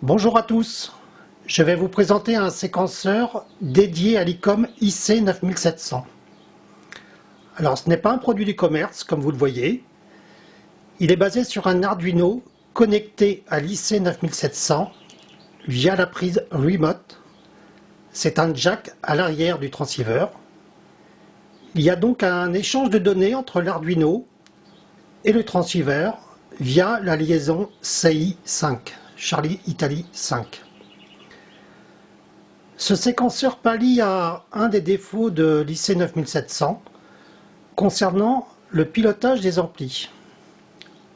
Bonjour à tous, je vais vous présenter un séquenceur dédié à l'ICOM IC9700. Alors ce n'est pas un produit du commerce comme vous le voyez, il est basé sur un Arduino connecté à l'IC9700 via la prise Remote. C'est un jack à l'arrière du transceiver. Il y a donc un échange de données entre l'Arduino et le transceiver via la liaison CI5, Charlie Italie 5. Ce séquenceur pallie à un des défauts de l'IC9700 concernant le pilotage des amplis.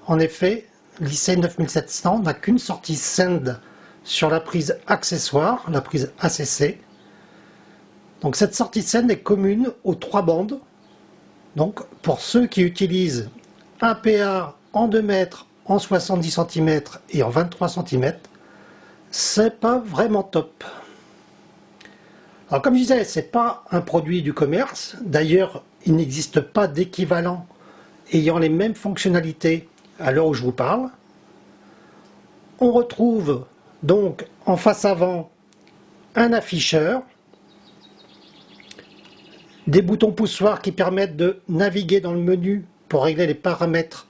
En effet, l'IC9700 n'a qu'une sortie SEND sur la prise accessoire, la prise ACC. Donc cette sortie SEND est commune aux trois bandes. Donc pour ceux qui utilisent un PA en 2 mètres, en 70 cm et en 23 cm, c'est pas vraiment top. Alors comme je disais, ce n'est pas un produit du commerce. D'ailleurs, il n'existe pas d'équivalent ayant les mêmes fonctionnalités à l'heure où je vous parle. On retrouve donc en face avant un afficheur, des boutons poussoirs qui permettent de naviguer dans le menu pour régler les paramètres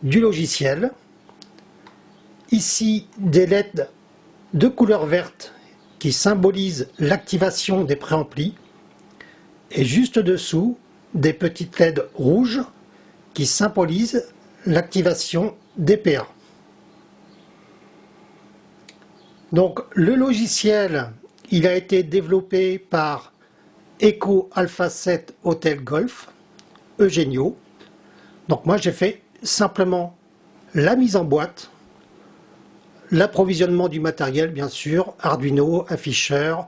du logiciel. Ici, des LED de couleur verte qui symbolisent l'activation des préamplis. Et juste dessous, des petites LED rouges qui symbolisent l'activation des PA. Donc le logiciel, il a été développé par Echo Alpha 7 Hotel Golf, Eugenio. Donc moi j'ai fait simplement la mise en boîte, l'approvisionnement du matériel bien sûr, Arduino, afficheur,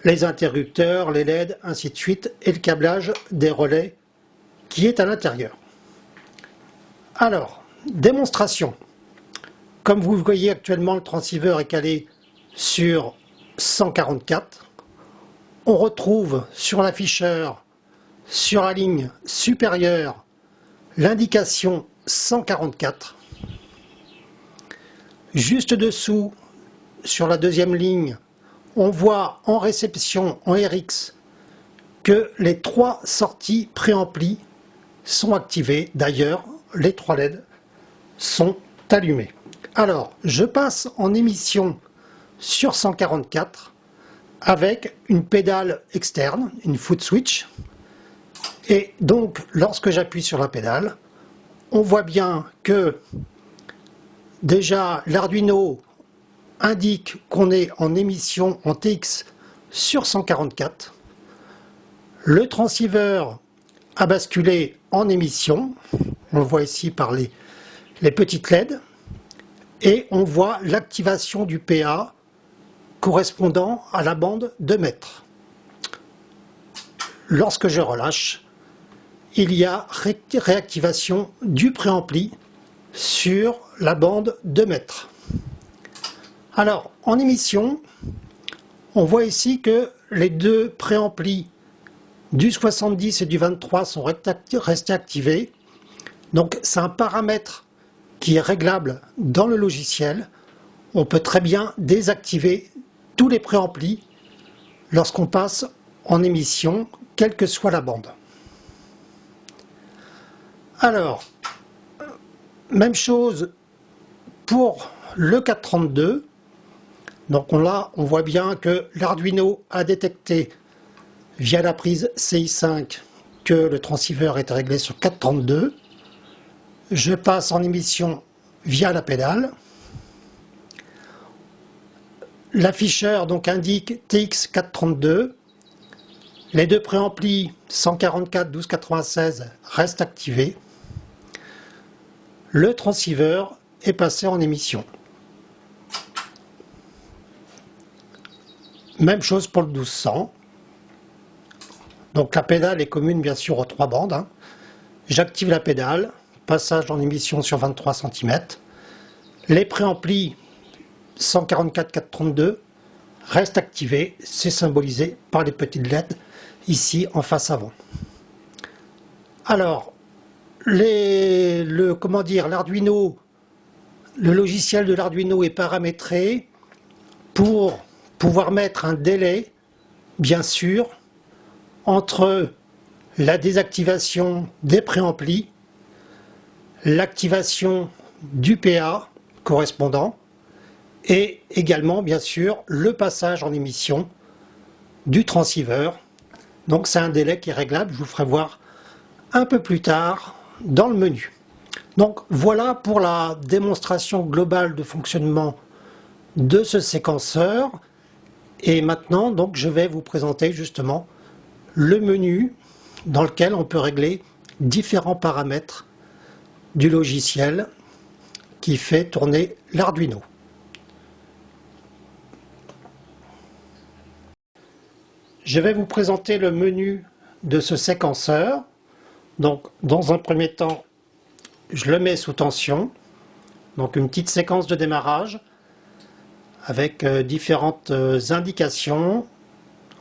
les interrupteurs, les LED, ainsi de suite, et le câblage des relais qui est à l'intérieur. Alors, démonstration. Comme vous le voyez actuellement, le transceiver est calé sur 144. On retrouve sur l'afficheur, sur la ligne supérieure, l'indication 144. Juste dessous, sur la deuxième ligne, on voit en réception, en RX, que les 3 sorties préamplis sont activées. D'ailleurs, les 3 LED sont allumés. Alors, je passe en émission sur 144 avec une pédale externe, une foot switch. Et donc, lorsque j'appuie sur la pédale, on voit bien que déjà l'Arduino indique qu'on est en émission en TX sur 144. Le transceiver a basculé en émission, on le voit ici par les petites LED, et on voit l'activation du PA correspondant à la bande 2 mètres. Lorsque je relâche, il y a réactivation du préampli sur la bande 2 mètres. Alors, en émission, on voit ici que les deux préamplis du 70 et du 23 sont restés activés. Donc, c'est un paramètre qui est réglable dans le logiciel. On peut très bien désactiver tous les préamplis lorsqu'on passe en émission, quelle que soit la bande. Alors, même chose pour le 432. Donc là, on voit bien que l'Arduino a détecté via la prise CI5 que le transceiver est réglé sur 432. Je passe en émission via la pédale. L'afficheur donc indique TX432. Les deux préamplis 144 1296 restent activés. Le transceiver est passé en émission. Même chose pour le 1200. Donc la pédale est commune bien sûr aux 3 bandes. J'active la pédale, passage en émission sur 23 cm. Les préamplis 144 432 restent activés, c'est symbolisé par les petites LED ici en face avant. Alors, l'Arduino le logiciel de l'Arduino est paramétré pour pouvoir mettre un délai, bien sûr, entre la désactivation des préamplis, l'activation du PA correspondant et également, bien sûr, le passage en émission du transceiver. Donc c'est un délai qui est réglable, je vous ferai voir un peu plus tard dans le menu. Donc voilà pour la démonstration globale de fonctionnement de ce séquenceur. Et maintenant, donc, je vais vous présenter justement le menu dans lequel on peut régler différents paramètres du logiciel qui fait tourner l'Arduino. Je vais vous présenter le menu de ce séquenceur. Donc, dans un premier temps, je le mets sous tension. Donc, une petite séquence de démarrage avec différentes indications,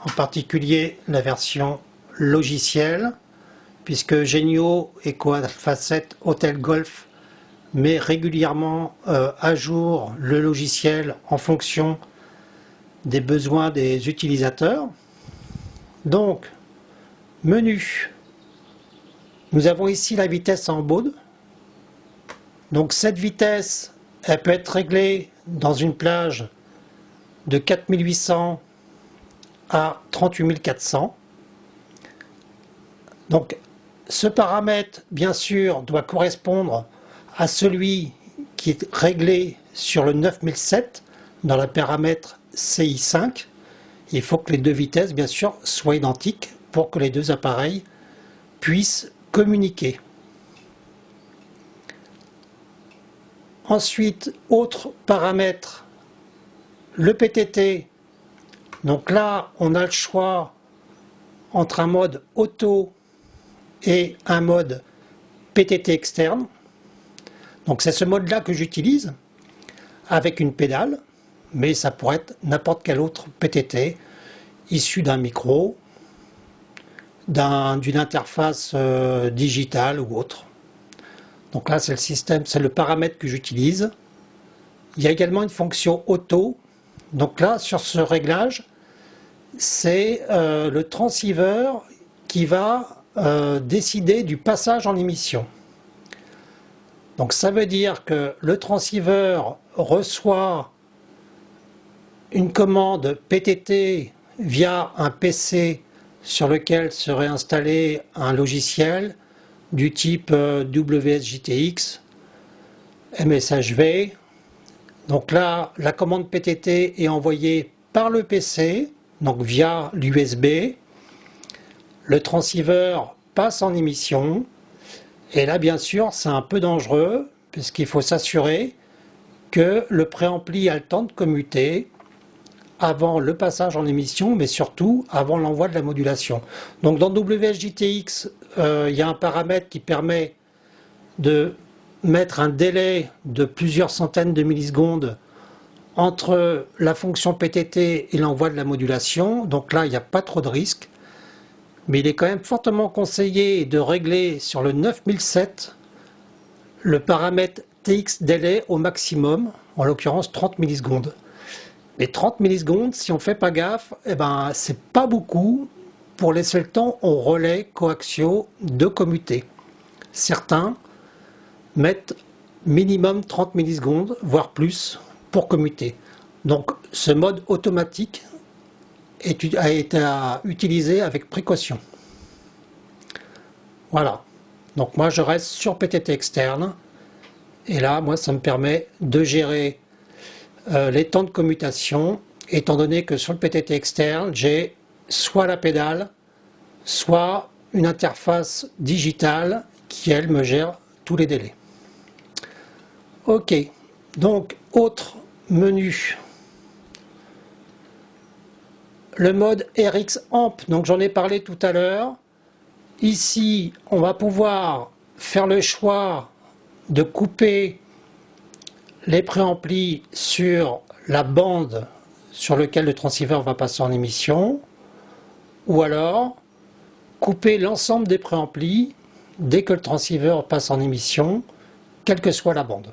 en particulier la version logicielle, puisque Genio Echo Alpha 7 Hotel Golf met régulièrement à jour le logiciel en fonction des besoins des utilisateurs. Donc, menu, nous avons ici la vitesse en baud. Donc cette vitesse, elle peut être réglée dans une plage de 4800 à 38400. Donc ce paramètre, bien sûr, doit correspondre à celui qui est réglé sur le 9007 dans le paramètre CI5. Il faut que les deux vitesses, bien sûr, soient identiques pour que les deux appareils puissent communiquer. Ensuite, autre paramètre, le PTT. Donc là, on a le choix entre un mode auto et un mode PTT externe. Donc c'est ce mode-là que j'utilise avec une pédale, mais ça pourrait être n'importe quel autre PTT issu d'un micro, d'une interface digitale ou autre. Donc là, c'est le système, c'est le paramètre que j'utilise. Il y a également une fonction auto. Donc là, sur ce réglage, c'est le transceiver qui va décider du passage en émission. Donc ça veut dire que le transceiver reçoit une commande PTT via un PC sur lequel serait installé un logiciel du type WSJTX, MSHV. Donc là, la commande PTT est envoyée par le PC, donc via l'USB. Le transceiver passe en émission. Et là, bien sûr, c'est un peu dangereux, puisqu'il faut s'assurer que le préampli a le temps de commuter avant le passage en émission, mais surtout avant l'envoi de la modulation. Donc dans WSJTX, il y a un paramètre qui permet de mettre un délai de plusieurs centaines de millisecondes entre la fonction PTT et l'envoi de la modulation. Donc là, il n'y a pas trop de risque. Mais il est quand même fortement conseillé de régler sur le 9007 le paramètre TX délai au maximum, en l'occurrence 30 millisecondes. Et 30 millisecondes, si on ne fait pas gaffe, eh ben, c'est pas beaucoup pour laisser le temps au relais coaxiaux de commuter. Certains mettent minimum 30 millisecondes, voire plus, pour commuter. Donc ce mode automatique a été utilisé avec précaution. Voilà. Donc moi je reste sur PTT externe. Et là, moi, ça me permet de gérer les temps de commutation, étant donné que sur le PTT externe, j'ai soit la pédale, soit une interface digitale qui, elle, me gère tous les délais. Ok, donc autre menu. Le mode RX Amp, donc j'en ai parlé tout à l'heure. Ici, on va pouvoir faire le choix de couper les préamplis sur la bande sur laquelle le transceiver va passer en émission, ou alors couper l'ensemble des préamplis dès que le transceiver passe en émission, quelle que soit la bande.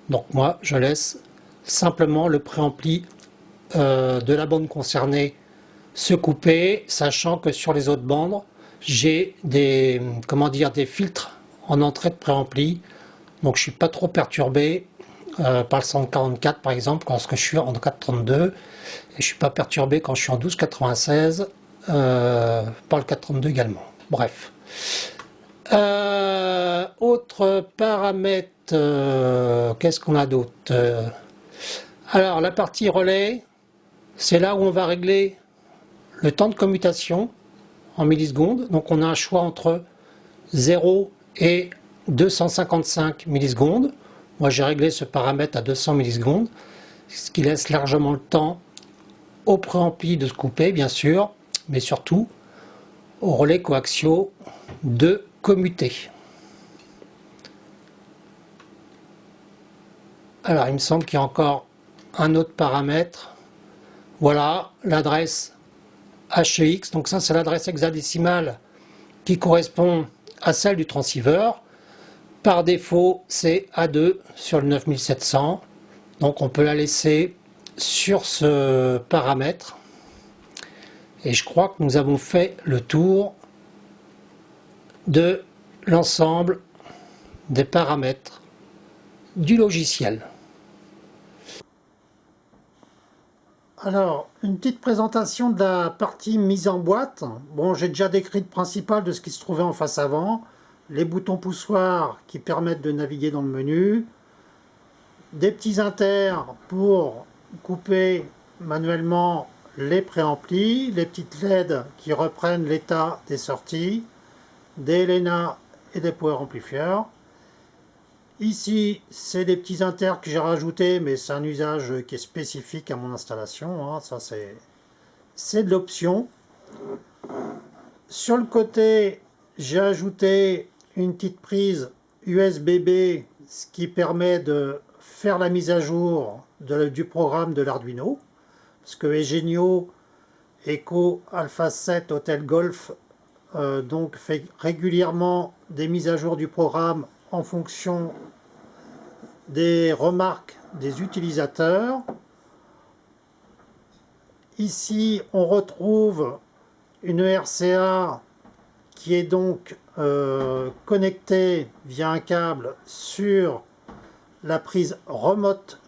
Donc moi, je laisse simplement le préampli de la bande concernée se couper, sachant que sur les autres bandes, j'ai des, comment dire, des filtres en entrée de préampli, donc je suis pas trop perturbé par le 144 par exemple quand je suis en 432, et je suis pas perturbé quand je suis en 1296 par le 432 également. Bref. Autre paramètre, qu'est-ce qu'on a d'autre? Alors la partie relais, c'est là où on va régler le temps de commutation en millisecondes. Donc on a un choix entre 0 et 255 millisecondes. Moi j'ai réglé ce paramètre à 200 millisecondes, ce qui laisse largement le temps au préampli de se couper bien sûr, mais surtout aux relais coaxiaux de commuter. Alors il me semble qu'il y a encore un autre paramètre. Voilà l'adresse HEX, donc ça c'est l'adresse hexadécimale qui correspond à celle du transceiver. Par défaut, c'est A2 sur le 9700. Donc on peut la laisser sur ce paramètre. Et je crois que nous avons fait le tour de l'ensemble des paramètres du logiciel. Alors, une petite présentation de la partie mise en boîte. Bon, j'ai déjà décrit le principal de ce qui se trouvait en face avant. Les boutons poussoirs qui permettent de naviguer dans le menu. Des petits inters pour couper manuellement les préamplis. Les petites LED qui reprennent l'état des sorties. Des LENA et des power amplifiers. Ici, c'est des petits inters que j'ai rajoutés, mais c'est un usage qui est spécifique à mon installation. Hein. Ça, c'est de l'option. Sur le côté, j'ai ajouté une petite prise USB-B, ce qui permet de faire la mise à jour du programme de l'Arduino. Parce que Eugenio Echo Alpha 7 Hotel Golf donc fait régulièrement des mises à jour du programme en fonction des remarques des utilisateurs. Ici, on retrouve une RCA qui est donc connectée via un câble sur la prise remote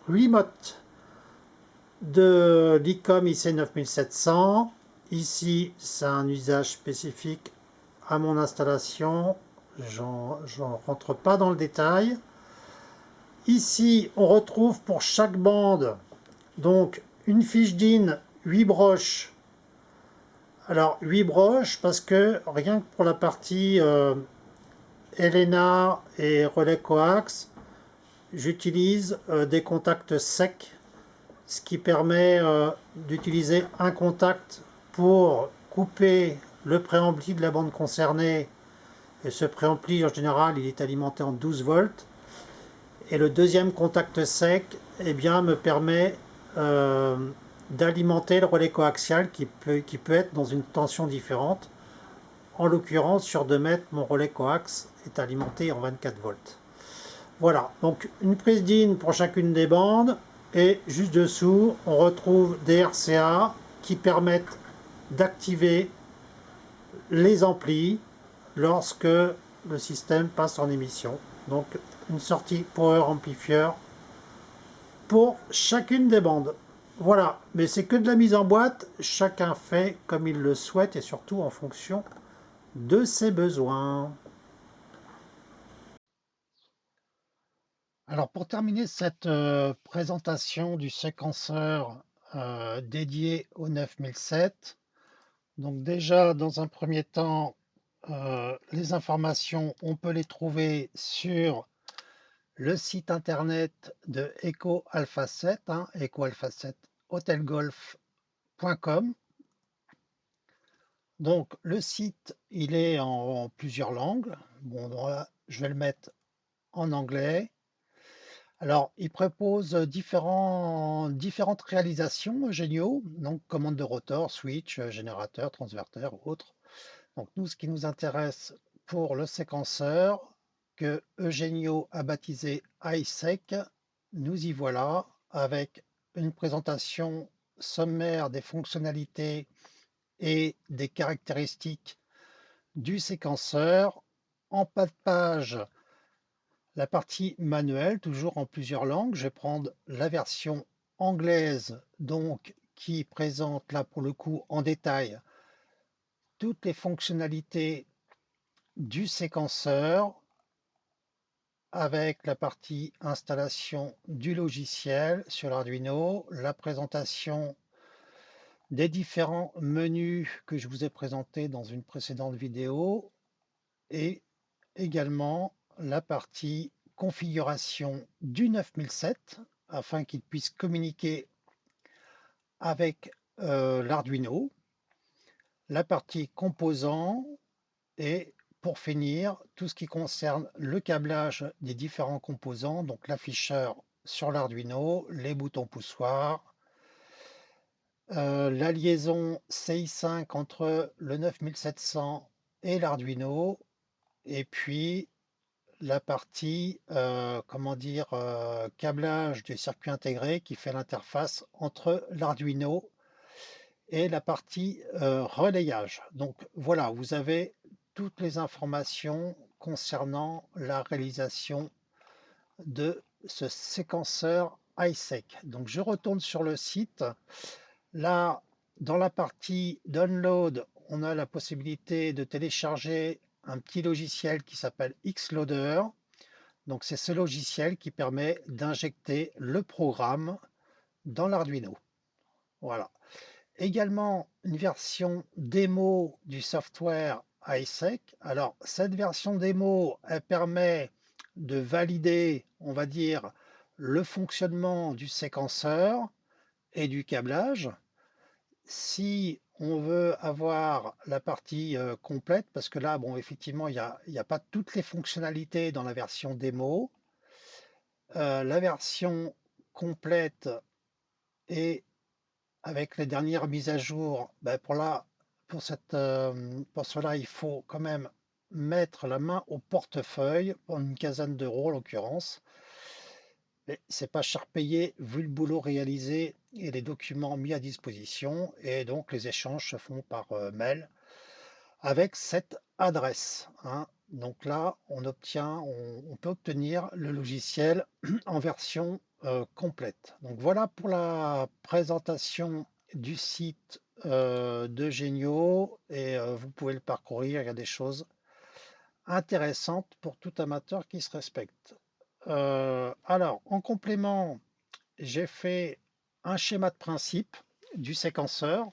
de l'ICOM IC9700. Ici, c'est un usage spécifique à mon installation. J'en rentre pas dans le détail. Ici, on retrouve pour chaque bande donc une fiche DIN 8 broches. Alors 8 broches parce que rien que pour la partie Elena et relais coax, j'utilise des contacts secs, ce qui permet d'utiliser un contact pour couper le préampli de la bande concernée. Et ce préampli en général il est alimenté en 12 volts. Et le deuxième contact sec eh bien, me permet d'alimenter le relais coaxial qui peut être dans une tension différente. En l'occurrence, sur 2 mètres, mon relais coax est alimenté en 24 volts. Voilà, donc une prise DIN pour chacune des bandes. Et juste dessous, on retrouve des RCA qui permettent d'activer les amplis lorsque le système passe en émission. Donc une sortie Power Amplifier pour chacune des bandes. Voilà, mais c'est que de la mise en boîte, chacun fait comme il le souhaite et surtout en fonction de ses besoins. Alors pour terminer cette présentation du séquenceur dédié au 9007, donc déjà dans un premier temps, les informations, on peut les trouver sur le site internet de Echo Alpha 7, Echo Alpha 7 hotelgolf.com. Donc le site, il est en plusieurs langues. Bon, là, je vais le mettre en anglais. Alors, il propose différentes réalisations Eugenio, donc commande de rotor, switch, générateur, transverteur ou autres. Donc nous, ce qui nous intéresse pour le séquenceur, que Eugenio a baptisé iSeq, nous y voilà avec une présentation sommaire des fonctionnalités et des caractéristiques du séquenceur. En bas de page, la partie manuelle, toujours en plusieurs langues. Je vais prendre la version anglaise, donc qui présente là pour le coup en détail toutes les fonctionnalités du séquenceur avec la partie installation du logiciel sur l'Arduino, la présentation des différents menus que je vous ai présentés dans une précédente vidéo et également la partie configuration du 9007 afin qu'il puisse communiquer avec l'Arduino, la partie composants et pour finir, tout ce qui concerne le câblage des différents composants, donc l'afficheur sur l'Arduino, les boutons poussoirs, la liaison CI5 entre le 9700 et l'Arduino, et puis la partie, comment dire, câblage du circuit intégré qui fait l'interface entre l'Arduino et la partie relayage. Donc voilà, vous avez toutes les informations concernant la réalisation de ce séquenceur iSeq. Donc je retourne sur le site. Là, dans la partie Download, on a la possibilité de télécharger un petit logiciel qui s'appelle Xloader. Donc c'est ce logiciel qui permet d'injecter le programme dans l'Arduino. Voilà. Également une version démo du software iSeq. Alors cette version démo, elle permet de valider, on va dire, le fonctionnement du séquenceur et du câblage. Si on veut avoir la partie complète, parce que là, bon, effectivement, il n'y a pas toutes les fonctionnalités dans la version démo. La version complète est avec les dernières mises à jour, ben pour cela, il faut quand même mettre la main au portefeuille pour une quinzaine d'euros en l'occurrence. Mais c'est pas cher payé vu le boulot réalisé et les documents mis à disposition. Et donc les échanges se font par mail avec cette adresse, hein. Donc là, on peut obtenir le logiciel en version complète. Donc voilà pour la présentation du site de Genio et vous pouvez le parcourir, il y a des choses intéressantes pour tout amateur qui se respecte. Alors, en complément, j'ai fait un schéma de principe du séquenceur.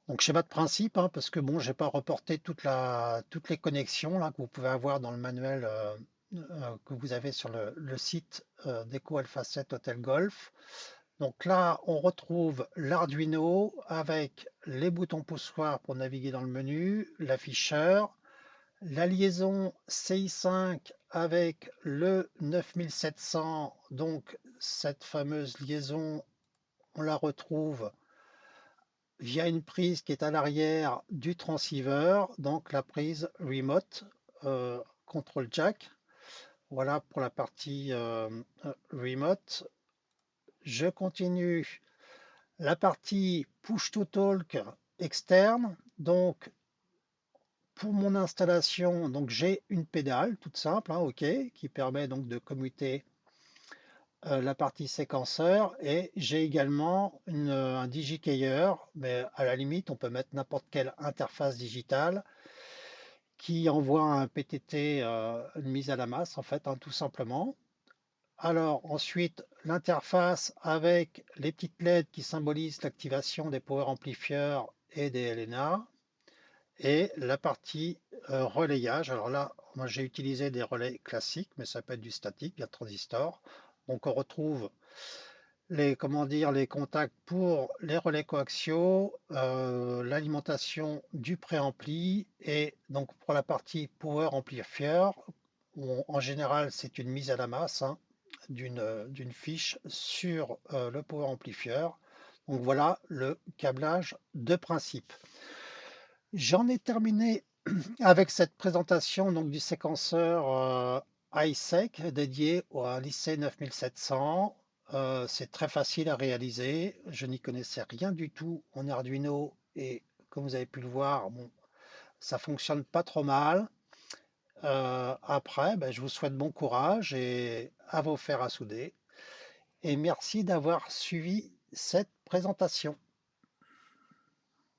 Donc schéma de principe, hein, parce que bon, j'ai pas reporté toutes les connexions là, que vous pouvez avoir dans le manuel que vous avez sur le site d'Eco Alpha 7 Hotel Golf. Donc là, on retrouve l'Arduino avec les boutons poussoirs pour naviguer dans le menu, l'afficheur, la liaison CI5 avec le 9700, donc cette fameuse liaison, on la retrouve via une prise qui est à l'arrière du transceiver, donc la prise remote control jack. Voilà pour la partie remote. Je continue la partie push to talk externe. Donc pour mon installation, donc j'ai une pédale toute simple, hein, ok, qui permet donc de commuter la partie séquenceur et j'ai également un DigiKeyer, mais à la limite on peut mettre n'importe quelle interface digitale qui envoie un PTT, une mise à la masse en fait, hein, tout simplement. Alors ensuite l'interface avec les petites LED qui symbolisent l'activation des power amplifiers et des LNA et la partie relayage. Alors là, moi j'ai utilisé des relais classiques, mais ça peut être du statique, via transistor. Donc on retrouve les, comment dire, les contacts pour les relais coaxiaux, l'alimentation du préampli et donc pour la partie power amplifier, en général c'est une mise à la masse, hein, d'une fiche sur le power amplifier. Donc voilà le câblage de principe. J'en ai terminé avec cette présentation donc, du séquenceur iSec dédié au lycée 9700. C'est très facile à réaliser. Je n'y connaissais rien du tout en Arduino et comme vous avez pu le voir, bon, ça fonctionne pas trop mal. Après, ben, je vous souhaite bon courage et à vos fers à souder. Et merci d'avoir suivi cette présentation.